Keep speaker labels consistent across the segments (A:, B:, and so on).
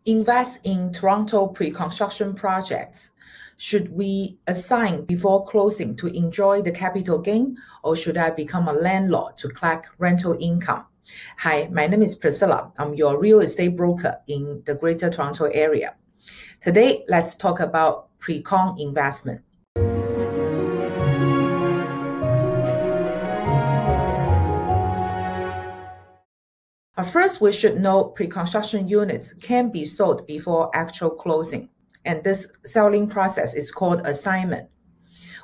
A: invest in Toronto pre-construction projects? Should we assign before closing to enjoy the capital gain, or should I become a landlord to collect rental income? Hi, my name is Priscilla. I'm your real estate broker in the Greater Toronto area. Today, let's talk about pre-con investment. First, we should know pre-construction units can be sold before actual closing, and this selling process is called assignment.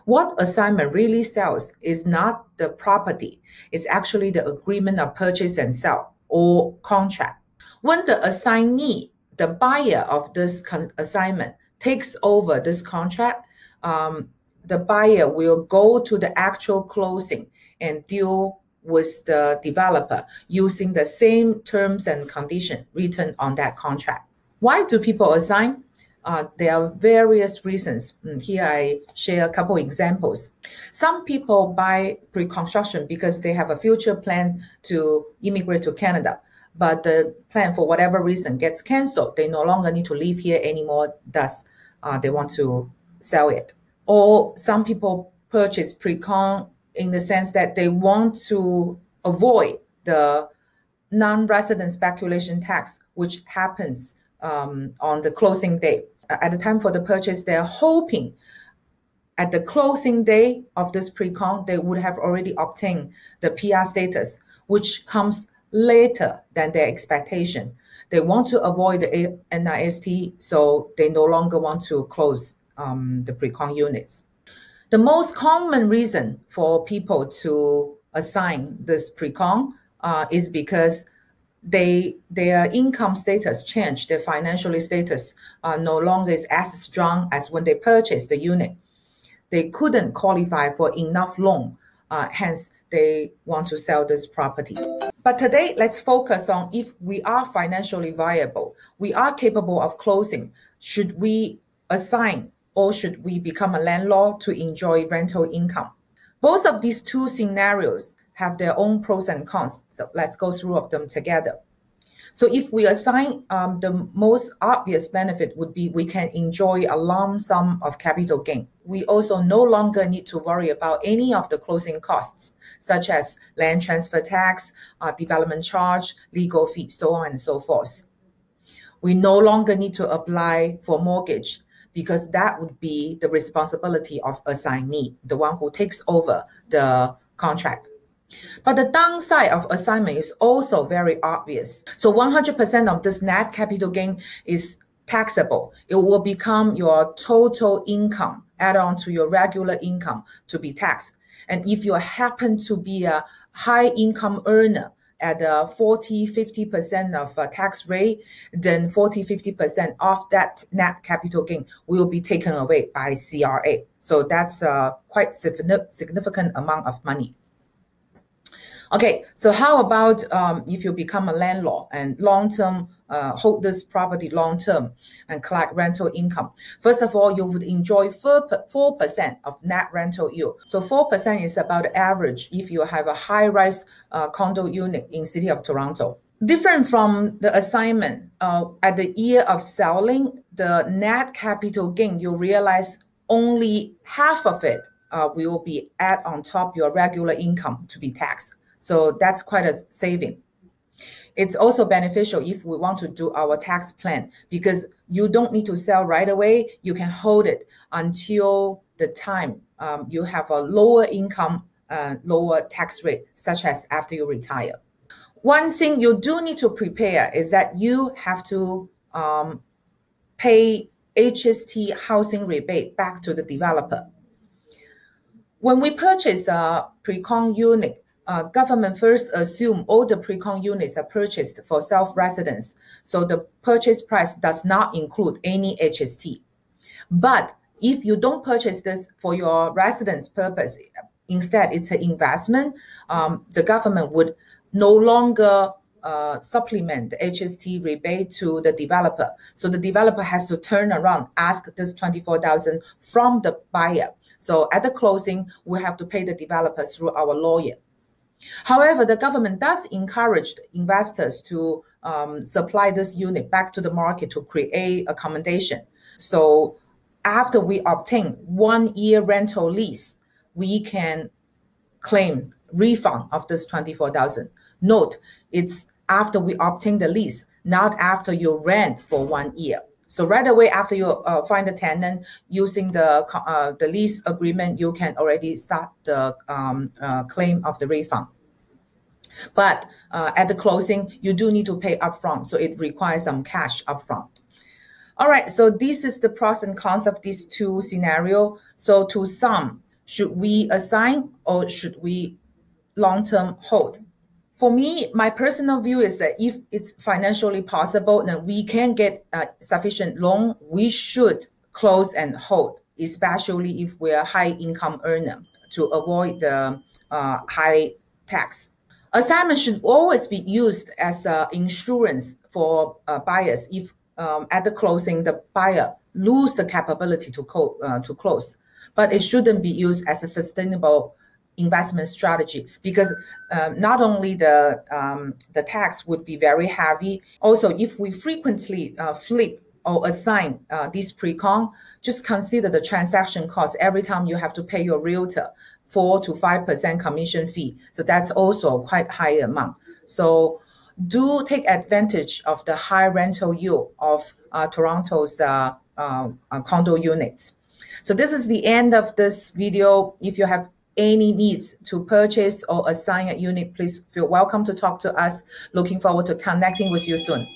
A: What assignment really sells is not the property, it's actually the agreement of purchase and sell, or contract. When the assignee, the buyer of this assignment, takes over this contract, the buyer will go to the actual closing and deal with the developer using the same terms and conditions written on that contract. Why do people assign? There are various reasons. Here I share a couple examples. Some people buy pre-construction because they have a future plan to immigrate to Canada, but the plan for whatever reason gets canceled. They no longer need to live here anymore, thus they want to sell it. Or some people purchase pre-con in the sense that they want to avoid the non-resident speculation tax, which happens on the closing day. At the time for the purchase, they're hoping at the closing day of this pre-con, they would have already obtained the PR status, which comes later than their expectation. They want to avoid the NIST, so they no longer want to close the pre-con units. The most common reason for people to assign this pre-con is because their income status changed, their financial status no longer is as strong as when they purchased the unit. They couldn't qualify for enough loan, hence they want to sell this property. But today, let's focus on if we are financially viable, we are capable of closing, should we assign or should we become a landlord to enjoy rental income? Both of these two scenarios have their own pros and cons. So let's go through them together. So if we assign, the most obvious benefit would be we can enjoy a lump sum of capital gain. We also no longer need to worry about any of the closing costs, such as land transfer tax, development charge, legal fees, so on and so forth. We no longer need to apply for mortgage, because that would be the responsibility of assignee, the one who takes over the contract. But the downside of assignment is also very obvious. So 100% of this net capital gain is taxable. It will become your total income, add on to your regular income to be taxed. And if you happen to be a high income earner, at 40-50% of tax rate, then 40-50% of that net capital gain will be taken away by CRA. So that's a quite significant amount of money. Okay, so how about if you become a landlord and long-term, hold this property long-term and collect rental income? First of all, you would enjoy 4% of net rental yield. So 4% is about average if you have a high-rise condo unit in City of Toronto. Different from the assignment, at the year of selling, the net capital gain, you realize only half of it will be add on top your regular income to be taxed. So that's quite a saving. It's also beneficial if we want to do our tax plan, because you don't need to sell right away. You can hold it until the time you have a lower income, lower tax rate, such as after you retire. One thing you do need to prepare is that you have to pay HST housing rebate back to the developer. When we purchase a pre-con unit, government first assume all the pre-con units are purchased for self-residence. So the purchase price does not include any HST. But if you don't purchase this for your residence purpose, instead it's an investment, the government would no longer supplement the HST rebate to the developer. So the developer has to turn around, ask this $24,000 from the buyer. So at the closing, we have to pay the developer through our lawyer. However, the government does encourage investors to supply this unit back to the market to create accommodation. So after we obtain 1 year rental lease, we can claim refund of this 24,000. Note, it's after we obtain the lease, not after you rent for 1 year. So right away after you find a tenant using the lease agreement, you can already start the claim of the refund. But at the closing, you do need to pay upfront, so it requires some cash upfront. All right, so this is the pros and cons of these two scenarios. So to sum, should we assign or should we long-term hold? For me, my personal view is that if it's financially possible, then we can get sufficient loan, we should close and hold, especially if we're a high income earner, to avoid the high tax. Assignment should always be used as insurance for buyers if at the closing the buyer lose the capability to close. But it shouldn't be used as a sustainable investment strategy, because not only the tax would be very heavy, also if we frequently flip or assign this pre-con, just consider the transaction cost every time you have to pay your realtor 4 to 5% commission fee. So that's also quite high amount. So do take advantage of the high rental yield of Toronto's condo units. So this is the end of this video. If you have any needs to purchase or assign a unit, please feel welcome to talk to us. Looking forward to connecting with you soon.